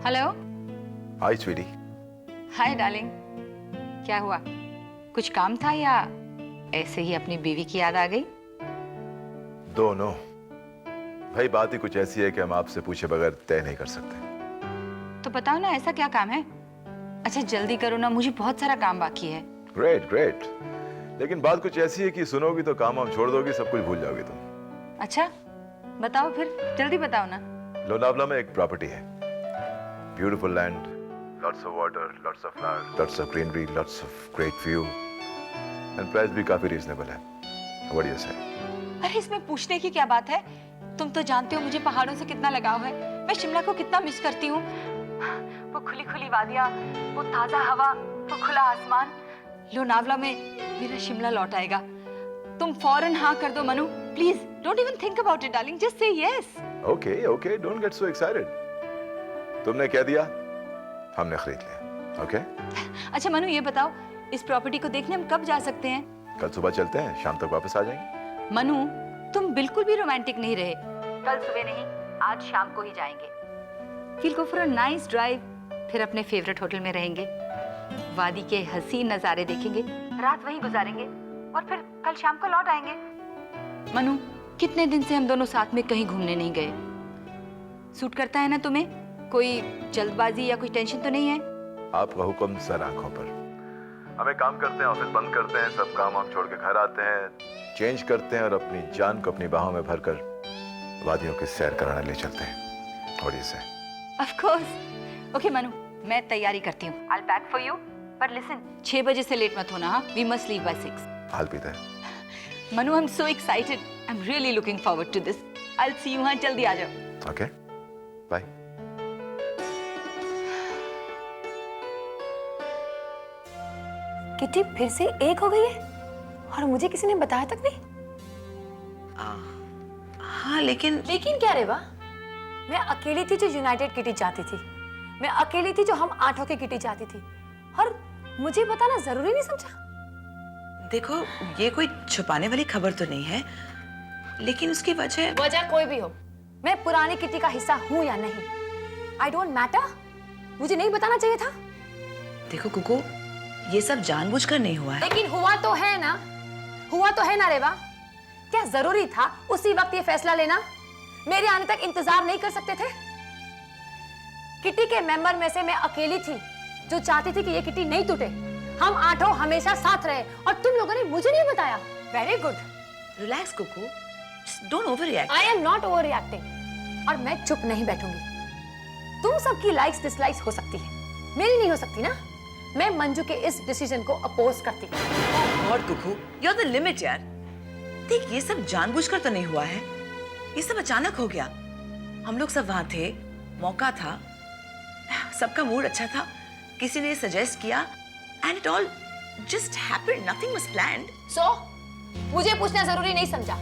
Hello. Hi sweetie. Hi darling. क्या हुआ? कुछ काम था या ऐसे ही अपनी बीवी की याद आ गई? दोनों। भाई बात ही कुछ ऐसी है कि हम आपसे पूछे बगैर तय नहीं कर सकते। तो बताओ ना, ऐसा क्या काम है? अच्छा जल्दी करो ना, मुझे बहुत सारा काम बाकी है। Great great. लेकिन बात कुछ ऐसी है कि सुनोगी तो काम हम छोड़ दोगी, सब कुछ भूल जाओगी तुम। अच्छा बताओ फिर, जल्दी बताओ ना। लोनावला में एक प्रॉपर्टी है, beautiful land, lots of water, lots of flowers, lots of greenery, lots of great view and price भी काफी रीजनेबल है। व्हाट डू यू से? अरे इसमें पूछने की क्या बात है? तुम तो जानते हो मुझे पहाड़ों से कितना लगाव है। मैं शिमला को कितना मिस करती हूँ। वो खुली खुली वादियाँ, वो ताजा हवा, वो खुला आसमान। लोनावला में मेरा शिमला लौट आएगा। तुम फौरन हाँ कर दो Manu, please don't even think about it darling, just say yes. Okay okay, don't get so excited. तुमने क्या दिया हमने खरीद लिया। ओके अच्छा मनु ये बताओ, इस प्रॉपर्टी को देखने हम कब जा सकते हैं? कल सुबह चलते हैं, शाम तक वापस आ जाएंगे। मनु तुम बिल्कुल भी रोमांटिक नहीं रहे। कल सुबह नहीं, आज शाम को ही जाएंगे। We'll go for a nice drive, फिर अपने फेवरेट होटल में रहेंगे, वादी के हसीन नजारे देखेंगे, रात वहीं गुजारेंगे और फिर कल शाम को लौट आएंगे। मनु कितने दिन से हम दोनों साथ में कहीं घूमने नहीं गए। सूट करता है ना तुम्हें? कोई जल्दबाजी या कोई टेंशन तो नहीं है? आपका हुक्म सर आंखों पर। हम एक काम करते हैं, ऑफिस बंद करते हैं, सब काम हम छोड़ के घर आते हैं, चेंज करते हैं और अपनी जान को अपनी बाहों में भरकर वादियों की सैर कराने ले चलते हैं। और ये से Of course. Okay मनु, मैं तैयारी करती हूँ। I'll pack for you. पर listen, 6 बजे से लेट मत होना हाँ? We must leave by 6. हाल पीता है। Manu, I'm so excited. I'm really looking forward to this. I'll see you हाँ, जल्दी आ जाओ। Okay bye. किटी फिर से एक हो गई है और मुझे किसी ने बताया तक नहीं। हाँ लेकिन क्या रेवा, मैं अकेली थी जो यूनाइटेड किटी चाहती थी, मैं अकेली थी जो हम आठों की किटी चाहती थी और मुझे बताना जरूरी नहीं समझा। देखो ये कोई छुपाने वाली खबर तो नहीं है, लेकिन उसकी वजह कोई भी हो, मैं पुरानी किटी का हिस्सा हूँ या नहीं, आई डोंट मैटर। मुझे नहीं बताना चाहिए था। देखो कुकू, ये सब जानबूझकर नहीं हुआ है। लेकिन हुआ तो है ना, हुआ तो है ना रेवा। क्या जरूरी था उसी वक्त ये फैसला लेना? मेरे आने तक इंतजार नहीं कर सकते थे? किटी के मेंबर में से मैं अकेली थी जो चाहती थी कि ये किटी नहीं टूटे, हम आठों हमेशा साथ रहे, और तुम लोगों ने मुझे नहीं बताया। Very good. Relax Kuku, don't overreact. I am not over reacting और मैं चुप नहीं बैठूंगी। तुम सबकी लाइक्स डिसलाइक्स हो सकती है, मेरी नहीं हो सकती ना। मैं मंजू के इस डिसीजन को अपोज करती हूँ। God Kuku, you are the limit यार। देख ये सब जानबूझकर तो नहीं हुआ है, ये सब अचानक हो गया। हम लोग सब वहां थे, मौका था, सबका मूड अच्छा था, किसी ने सजेस्ट किया and it all just happened, nothing was planned. So मुझे पूछना जरूरी नहीं समझा?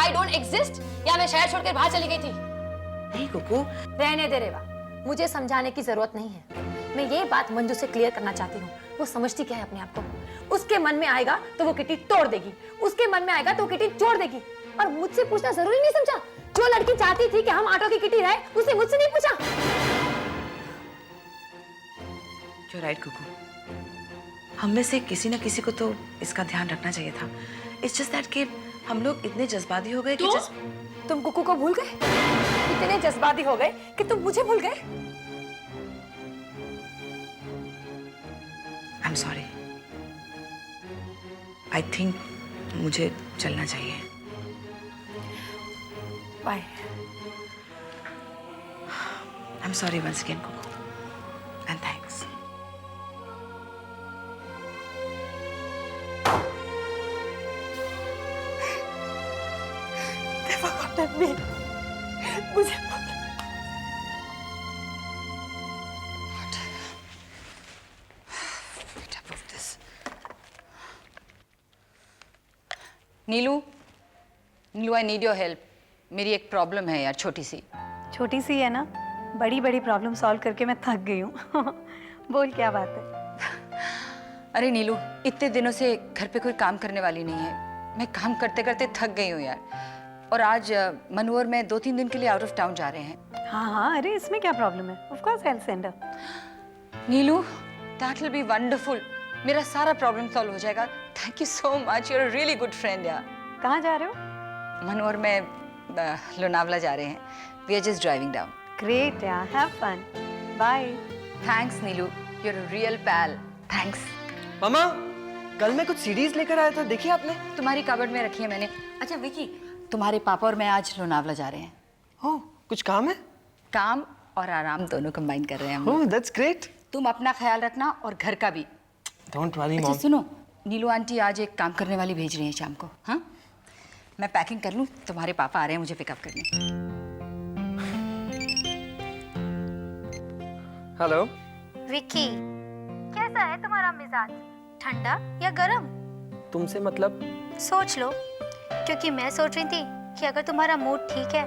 आई डोंट एग्जिस्ट या मैं शहर छोड़कर बाहर चली गई थी? नहीं कुकू, रहने दे रेवा, मुझे समझाने की जरूरत नहीं है। मैं ये बात मंजू से क्लियर करना चाहती हूँ। वो समझती क्या है अपने आप को? उसके मन में आएगा तो वो किटी तोड़ देगी, उसके मन में आएगा तो वो किटी जोड़ देगी, और मुझसे पूछना जरूरी नहीं समझा? जो लड़की चाहती थी कि हम आठों की किटी रहे, उसने मुझसे नहीं पूछा। यू आर राइट कुकू, हम में से किसी न किसी को तो इसका ध्यान रखना चाहिए था। इट्स जस्ट दैट कि हम लोग इतने जज्बाती हो गए कि तुम कुकू को भूल गए? इतने जज्बाती हो गए कि तुम मुझे भूल गए? I am sorry. I think मुझे चलना चाहिए। Bye. I am sorry once again Kuku and thanks. मुझे Neelu, Neelu I need your help. मेरी एक प्रॉब्लम है यार, छोटी सी। छोटी सी है ना, बड़ी बड़ी प्रॉब्लम सॉल्व करके मैं थक गई हूँ। बोल क्या बात है? अरे नीलू, इतने दिनों से घर पे कोई काम करने वाली नहीं है। मैं काम करते करते थक गई हूँ यार। और आज मनोहर में 2-3 दिन के लिए आउट ऑफ टाउन जा रहे हैं। हाँ हाँ, अरे इसमें क्या प्रॉब्लम है? Of course I will send her. Neelu, that will be wonderful. मेरा सारा प्रॉब्लम सॉल्व हो जाएगा। Thank you so much, you are a really good friend यार। कहाँ जा रहे हो? मनोहर में लोनावला जा रहे हैं। We are just driving down. Great यार, have fun. Bye. Thanks Neelu, you are a real pal. Thanks. मामा, कल मैं कुछ सीडीज लेकर आया था, देखी आपने? तुम्हारी कबर्ड में रखी है मैंने। अच्छा विकी, तुम्हारे पापा और मैं आज लोनावला जा रहे हैं। ओह, कुछ काम है? काम और आराम दोनों कंबाइन कर रहे हैं हम। ओह, दैट्स ग्रेट। तुम अपना ख्याल रखना और घर का भी। डोंट वरी अच्छा मॉम। सुनो, नीलू आंटी आज एक काम करने वाली भेज रही है शाम को। हाँ, मैं पैकिंग कर लूँ, तुम्हारे पापा आ रहे हैं मुझे पिकअप करने। हेलो। विकी, कैसा है तुम्हारा मिजाज? ठंडा या गरम? तुमसे मतलब? सोच लो, क्योंकि मैं सोच रही थी कि अगर तुम्हारा मूड ठीक है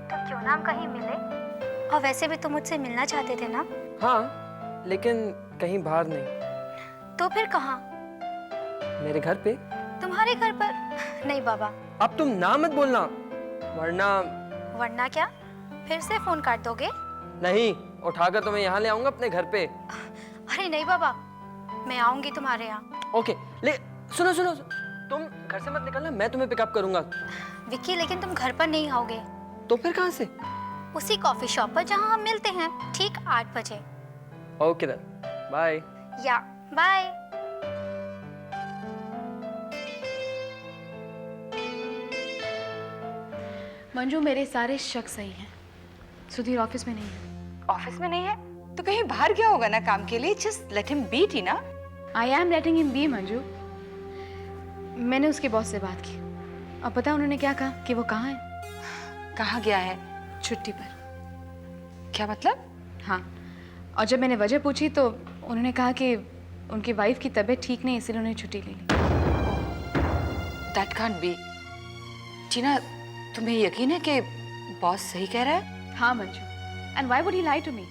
तो क्यों ना हम कहीं मिले। और वैसे भी तुम मुझसे मिलना चाहते थे ना? हाँ, लेकिन कहीं बाहर नहीं, तो फिर कहाँ? मेरे घर पे। तुम्हारे घर पर? नहीं बाबा। अब तुम ना मत बोलना, वरना। वरना क्या? फिर से फोन काट दोगे? नहीं, उठाकर तुम्हें यहाँ ले आऊंगा अपने घर पे। अरे नहीं बाबा, मैं आऊंगी तुम्हारे यहाँ। ओके, ले सुनो सुनो, तुम घर से मत निकलना, मैं तुम्हें पिकअप करूंगा। विक्की, लेकिन तुम घर पर नहीं आओगे। तो फिर कहाँ से? उसी कॉफी शॉप पर जहाँ हम मिलते हैं, ठीक 8 बजे। Okay then, bye. Yeah bye. Manju, मेरे सारे शक सही हैं। सुधीर ऑफिस में नहीं है। ऑफिस में नहीं है तो कहीं बाहर गया होगा ना काम के लिए। Just let him B Tina. I am letting him B Manju. मैंने उसके बॉस से बात की। अब पता उन्होंने क्या कहा कि वो कहाँ है? कहाँ गया है? छुट्टी पर। क्या मतलब? हाँ, और जब मैंने वजह पूछी तो उन्होंने कहा कि उनकी वाइफ की तबीयत ठीक नहीं, इसलिए उन्होंने छुट्टी ले ली। That can't be. टीना, तुम्हें यकीन है कि बॉस सही कह रहा है? हाँ Manju, and why would he lie to me?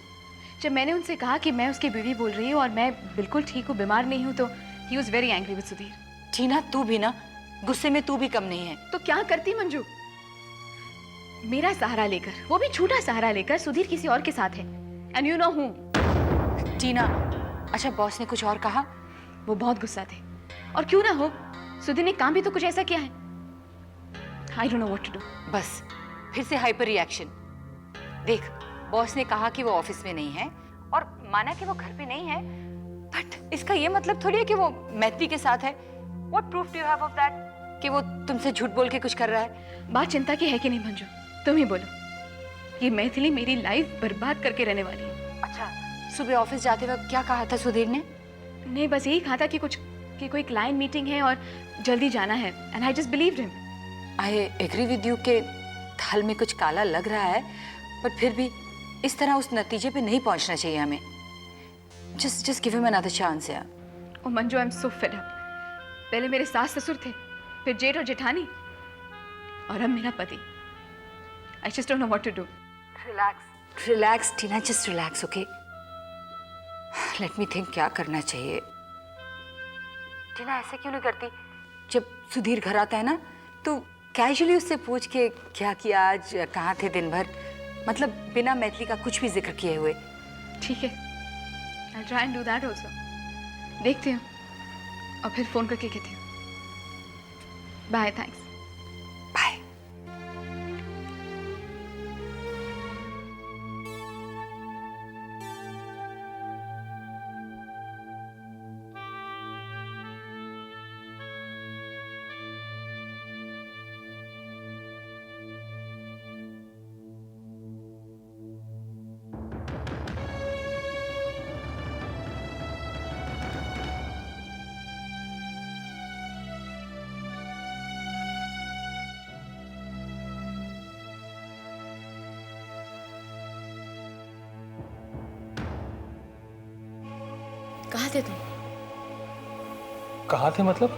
जब मैंने उनसे कहा कि मैं उसकी बीवी बोल रही हूँ और मैं बिल्कुल ठीक हूँ, बीमार नहीं हूँ, तो he was very angry with Sudhir. Tina, तू भी ना, गुस्से में तू भी कम नहीं है। तो क्या करती मंजू? मेरा सहारा लेकर, वो भी झूठा सहारा लेकर, सुधीर किसी और के साथ है। एंड यू नो हूँ। टीना, अच्छा बॉस ने कुछ और कहा? वो बहुत गुस्सा थे, और क्यों ना हो, सुधीर ने काम भी तो कुछ ऐसा किया है। I don't know what to do. बस फिर से हाइपर रिएक्शन। देख, बॉस ने कहा कि वो ऑफिस में नहीं है और माना कि वो घर पे नहीं है, बट इसका ये मतलब थोड़ी है कि वो मैत्री के साथ है। What proof do you have of that कि वो तुमसे झूठ बोल के कुछ कर रहा है? बात चिंता की है कि नहीं मंजू? तुम ही बोलो। ये मैथिली मेरी लाइफ बर्बाद करके रहने वाली है। अच्छा, सुबह ऑफिस जाते वक्त क्या कहा था सुधीर ने? नहीं, बस यही कहा था कि कोई क्लाइंट मीटिंग है और जल्दी जाना है, and I just believed him. I agree with you के दाल में कुछ काला लग रहा है, बट फिर भी इस तरह उस नतीजे पे नहीं पहुंचना चाहिए हमें। Just give him another chance यार। ओ Manju, I am so fed up. पहले मेरे सास ससुर थे, फिर जेठ और जेठानी, और अब मेरा पति। I just don't know what to do. Relax Tina, just relax, okay? Let me think क्या करना चाहिए। टीना, ऐसे क्यों नहीं करती? जब सुधीर घर आता है ना, तो कैजुअली उससे पूछ के क्या किया आज, कहाँ थे दिन भर, मतलब बिना मैथिली का कुछ भी जिक्र किए हुए। ठीक है, I try and do that also. देखती हूँ और फिर फोन करके कहती हूँ। Bye, thanks. बाय। कहाँ थे तुम? कहाँ थे मतलब?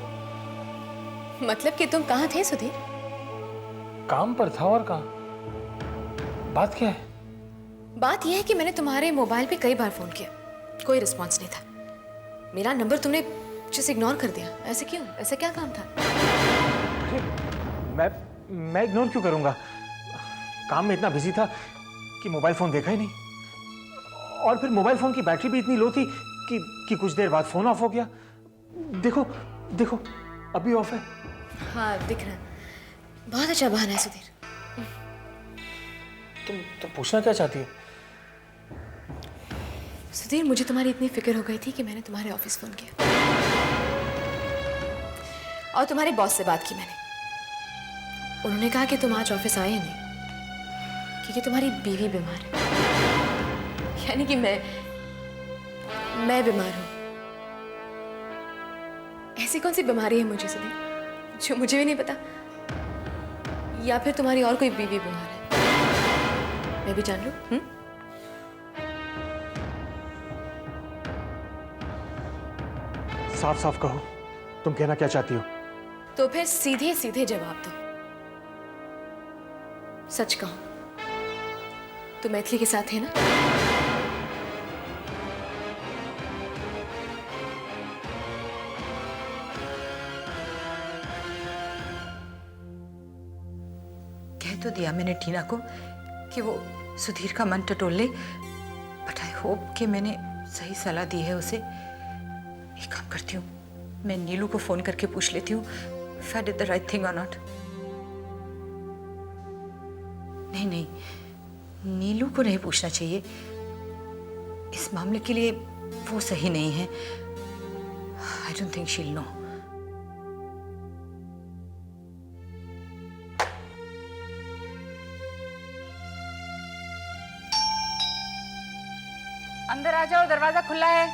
मतलब कि तुम कहाँ थे सुधीर? काम पर था, और कहाँ? बात क्या है? बात यह है कि मैंने तुम्हारे मोबाइल पे कई बार फोन किया, कोई रिस्पांस नहीं था। मेरा नंबर तुमने जस्ट इग्नोर कर दिया। ऐसे क्यों? ऐसा क्या काम था? अरे मैं इग्नोर क्यों करूंगा? काम में इतना बिजी था कि मोबाइल फोन देखा ही नहीं। और फिर मोबाइल फोन की बैटरी भी इतनी लो थी कि कुछ देर बाद फोन ऑफ हो गया। देखो देखो, अभी ऑफ है। हाँ दिख रहा है। बहुत अच्छा बहाना है सुधीर। तुम तो पूछना क्या चाहती हो? सुधीर, मुझे तुम्हारी इतनी फिक्र हो गई थी कि मैंने तुम्हारे ऑफिस फोन किया और तुम्हारे बॉस से बात की मैंने। उन्होंने कहा कि तुम आज ऑफिस आए नहीं क्योंकि तुम्हारी बीवी बीमार है। यानी कि मैं बीमार हूं। ऐसी कौन सी बीमारी है मुझे सुधीर जो मुझे भी नहीं पता? या फिर तुम्हारी और कोई बीवी बीमार है, मैं भी जान लूं? साफ साफ कहो, तुम कहना क्या चाहती हो? तो फिर सीधे सीधे जवाब दो। सच कहो, तुम मैथिली के साथ है ना? कह तो दिया मैंने टीना को कि वो सुधीर का मन टटोल ले, बट आई होप कि मैंने सही सलाह दी है उसे। एक काम करती हूँ, मैं नीलू को फोन करके पूछ लेती हूँ if I did the right thing or not। नहीं, नीलू को नहीं पूछना चाहिए, इस मामले के लिए वो सही नहीं है। I don't think she'll know। अंदर आ जाओ, दरवाजा खुला है।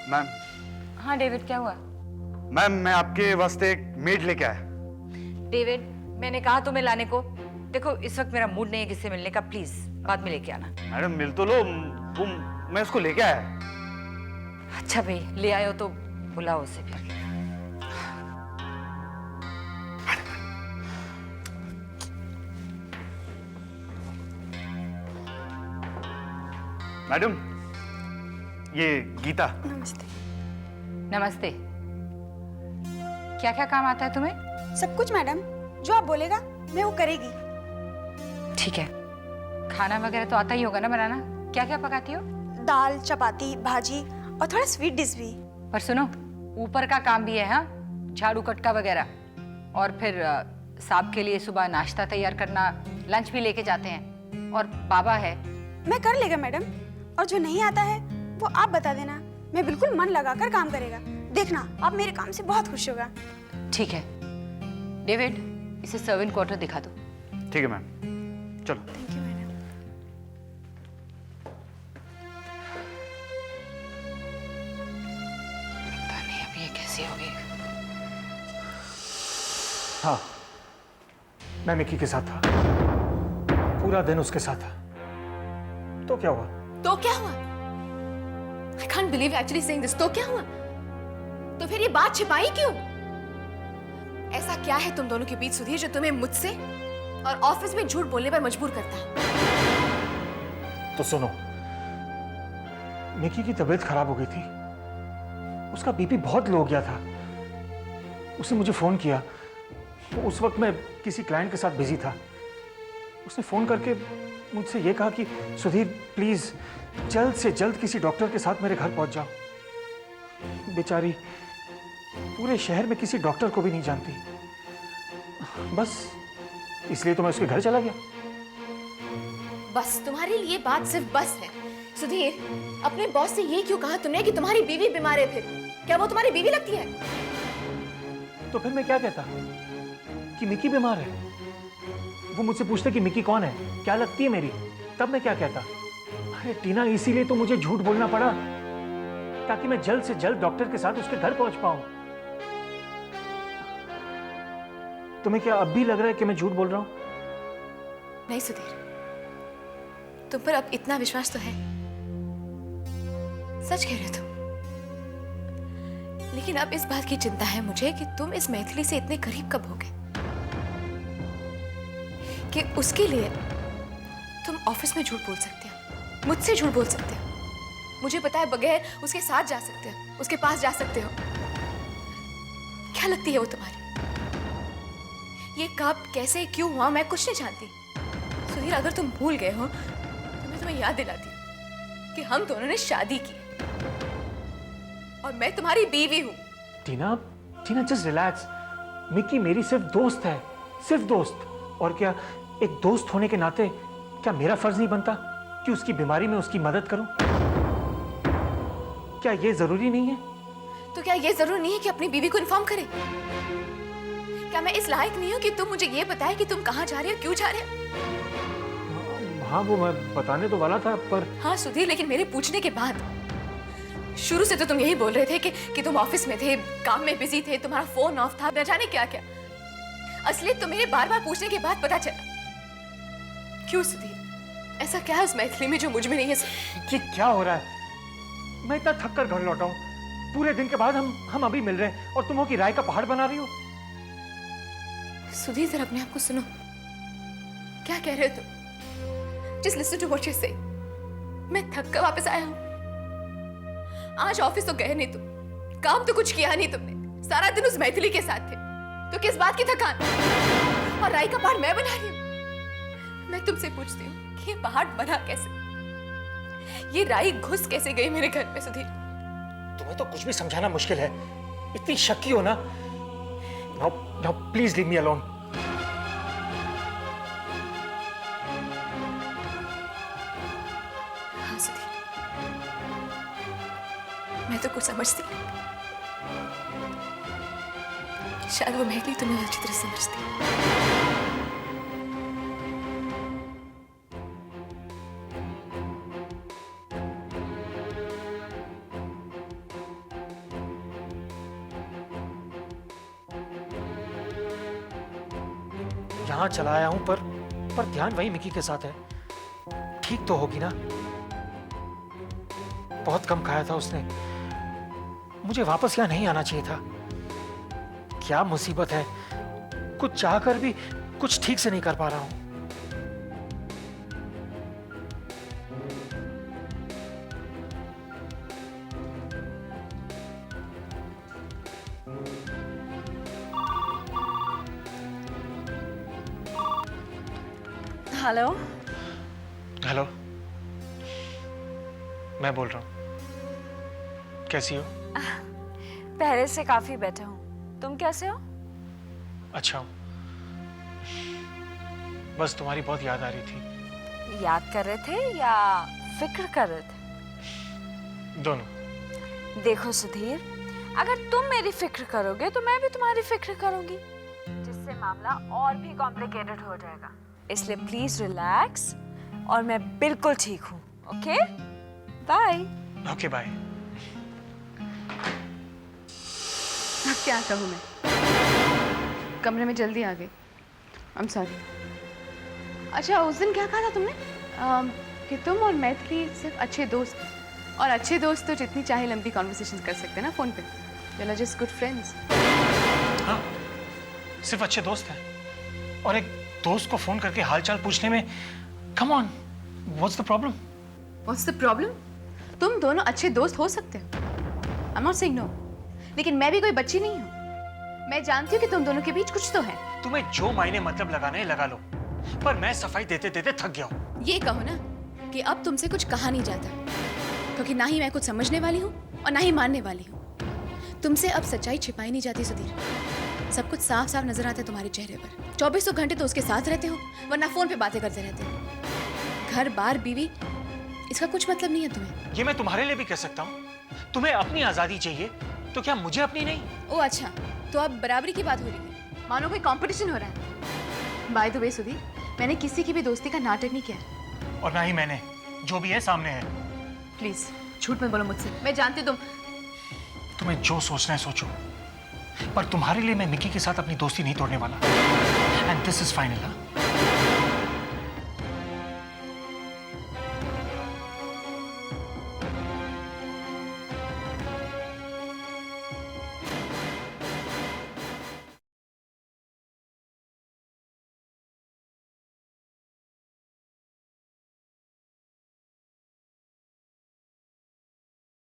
मैम। हाँ डेविड, क्या हुआ? मैम, मैं आपके वास्ते एक मेड लेके आया। डेविड, मैंने कहा तुम्हें लाने को। देखो इस वक्त मेरा मूड नहीं है किससे मिलने का, प्लीज बाद में लेके आना। मैडम मिल तो लो, मैं उसको लेके आया। अच्छा भाई, ले आए हो तो बुलाओ उसे फिर। मैडम, ये गीता। नमस्ते। नमस्ते। क्या क्या काम आता है तुम्हें? सब कुछ मैडम, जो आप बोलेगा मैं वो करेगी। ठीक है, खाना वगैरह तो आता ही होगा ना बनाना? क्या क्या पकाती हो? दाल, चपाती, भाजी और थोड़ा स्वीट डिश भी। पर सुनो, ऊपर का काम भी है, हाँ, झाड़ू कटका वगैरह। और फिर साहब के लिए सुबह नाश्ता तैयार करना, लंच भी लेके जाते हैं। और बाबा है। मैं कर लेगा मैडम, और जो नहीं आता है वो आप बता देना, मैं बिल्कुल मन लगाकर काम करेगा। देखना आप मेरे काम से बहुत खुश होगा। ठीक है डेविड, इसे सर्वेंट क्वार्टर दिखा दो। ठीक है मैम, चलो। Thank you madam. पता नहीं अब ये कैसी होगी। हाँ, मैं मिकी के साथ था, पूरा दिन उसके साथ था। तो क्या हुआ? तो क्या हुआ? I can't believe you're actually saying this। तो क्या हुआ? तो फिर ये बात छिपाई क्यों? ऐसा क्या है तुम दोनों के बीच सुधीर जो तुम्हें मुझसे और ऑफिस में झूठ बोलने पर मजबूर करता है? तो सुनो, मिकी की तबीयत खराब हो गई थी, उसका बीपी बहुत लो हो गया था। उसने मुझे फोन किया, तो उस वक्त मैं किसी क्लाइंट के साथ बिजी था। उसने फोन करके मुझसे ये कहा कि सुधीर प्लीज जल्द से जल्द किसी डॉक्टर के साथ मेरे घर पहुंच जाओ। बेचारी पूरे शहर में किसी डॉक्टर को भी नहीं जानती, बस इसलिए तो मैं उसके घर चला गया। बस तुम्हारे लिए बात सिर्फ बस है। सुधीर, अपने बॉस से ये क्यों कहा तुमने कि तुम्हारी बीवी बीमार है? फिर क्या वो तुम्हारी बीवी लगती है? तो फिर मैं क्या कहता कि मिकी बीमार है? वो मुझसे पूछते कि मिकी कौन है, क्या लगती है मेरी, तब मैं क्या कहता? अरे टीना, इसीलिए तो मुझे झूठ बोलना पड़ा, ताकि मैं जल्द से जल्द डॉक्टर के साथ उसके घर पहुंच पाऊं। तुम्हें क्या अब भी लग रहा है कि मैं झूठ बोल रहा हूं? नहीं सुधीर, तुम पर अब इतना विश्वास तो है, सच कह रहे हो तुम। लेकिन अब इस बात की चिंता है मुझे कि तुम इस मैथिली से इतने करीब कब हो गए कि उसके लिए तुम ऑफिस में झूठ बोल सकते हो, मुझसे झूठ बोल सकते हो, मुझे पता है बगैर उसके साथ जा सकते हो, उसके पास जा सकते हो। क्या लगती है वो तुम्हारी? ये कब कैसे क्यों हुआ मैं कुछ नहीं जानती। सुधीर अगर तुम भूल गए हो तो मैं तुम्हें याद दिलाती हूँ कि हम दोनों ने शादी की और मैं तुम्हारी बीवी हूँ। टीना, टीना जस्ट रिलैक्स। मिकी मेरी सिर्फ दोस्त है, सिर्फ दोस्त। और क्या एक दोस्त होने के नाते क्या मेरा फर्ज नहीं बनता कि उसकी बीमारी में उसकी मदद करूं? क्या ये जरूरी नहीं है? तो क्या ये जरूरी नहीं है कि अपनी बीवी को इन्फॉर्म करें? क्या मैं इस लायक नहीं हूँ कि तुम मुझे ये बताए कि तुम कहाँ जा रहे हो, क्यों जा रहे हो? हाँ, वो मैं बताने तो वाला था, पर हाँ सुधीर, लेकिन मेरे पूछने के बाद शुरू से तो तुम यही बोल रहे थे कि तुम ऑफिस में थे, काम में बिजी थे, तुम्हारा फोन ऑफ था, न जाने क्या क्या। असलियत तो मेरे बार बार पूछने के बाद पता चला। क्यों सुधीर, ऐसा क्या है उस मैथिली में जो मुझ में नहीं है? ये क्या हो रहा है? मैं इतना थक कर घर लौटा हूँ, पूरे दिन के बाद हम अभी मिल रहे हैं और तुम हो कि राय का पहाड़ बना रही हो। सुधीर जरा अपने आप को सुनो, क्या कह रहे हो तुम? Just listen to what you say. मैं थक कर वापस आया हूँ। आज ऑफिस तो गए नहीं तुम, काम तो कुछ किया नहीं तुमने, सारा दिन उस मैथिली के साथ थे, तो किस बात की थकान? और राई का पहाड़ मैं बना रही हूँ। मैं तुमसे पूछती हूँ कि ये पहाड़ बना कैसे? ये राई घुस कैसे गई मेरे घर में? सुधीर, तुम्हें तो कुछ भी समझाना मुश्किल है, इतनी शक्की हो ना। Now please leave me alone. हाँ सुधीर, मैं तो कुछ समझती नहीं। शायद वो मैथिली तुम्हें अच्छी तरह समझती है। यहाँ चला आया हूं, पर ध्यान वही मिकी के साथ है। ठीक तो होगी ना? बहुत कम खाया था उसने, मुझे वापस यहाँ नहीं आना चाहिए था। क्या मुसीबत है, कुछ चाहकर भी कुछ ठीक से नहीं कर पा रहा हूं। हेलो। हेलो, मैं बोल रहा हूँ। कैसी हो? पहले से काफी बेटर हूँ, तुम कैसे हो? अच्छा हूँ, बस तुम्हारी बहुत याद आ रही थी। याद कर रहे थे या फिक्र कर रहे थे? दोनों। देखो सुधीर, अगर तुम मेरी फिक्र करोगे तो मैं भी तुम्हारी फिक्र करूंगी, जिससे मामला और भी कॉम्प्लिकेटेड हो जाएगा। इसलिए प्लीज रिलैक्स, और मैं बिल्कुल ठीक हूँ। Okay, bye. Okay bye. अब क्या कहूँ मैं, कमरे में जल्दी आ गई। I am sorry. अच्छा, उस दिन क्या कहा था तुमने? कि तुम और मैथिली सिर्फ अच्छे दोस्त हैं, और अच्छे दोस्त तो जितनी चाहे लंबी कॉन्वर्सेशन कर सकते हैं ना फोन पे। You are just good friends. हाँ, सिर्फ अच्छे दोस्त हैं, और एक दोस्त को फोन करके हालचाल पूछने में, come on, what's the problem? What's the problem? तुम दोनों अच्छे दोस्त हो सकते हो, I am not saying no, लेकिन मैं भी कोई बच्ची नहीं हूँ। मैं जानती हूँ कि तुम दोनों के बीच कुछ तो है। तुम्हें जो मायने मतलब लगाने लगा लो, पर मैं सफाई देते देते थक गया हूँ। ये कहो ना कि अब तुमसे कुछ कहा नहीं जाता, क्योंकि ना ही मैं कुछ समझने वाली हूँ और ना ही मानने वाली हूँ। तुमसे अब सच्चाई छिपाई नहीं जाती सुधीर, सब कुछ साफ साफ नजर आता है तुम्हारे चेहरे पर। 24 घंटे तो उसके साथ रहते हो, वरना फोन पे बातें करते रहते हो। घर बार बीवी, इसका कुछ मतलब नहीं है तुम्हें। ये मैं तुम्हारे लिए भी कह सकता हूँ। तुम्हें अपनी आजादी चाहिए, तो क्या मुझे अपनी नहीं? ओ अच्छा, तो अब बराबरी की बात हो रही है, मानो कोई कंपटीशन हो रहा है। बाय द वे सुधीर, मैंने किसी की भी दोस्ती का नाटक नहीं किया, और ना ही मैंने, जो भी है सामने है। प्लीज झूठ मत बोलो मुझसे। मैं जानती हूँ तुम्हें जो सोचना है सोचो, पर तुम्हारे लिए मैं मिकी के साथ अपनी दोस्ती नहीं तोड़ने वाला। And this is final.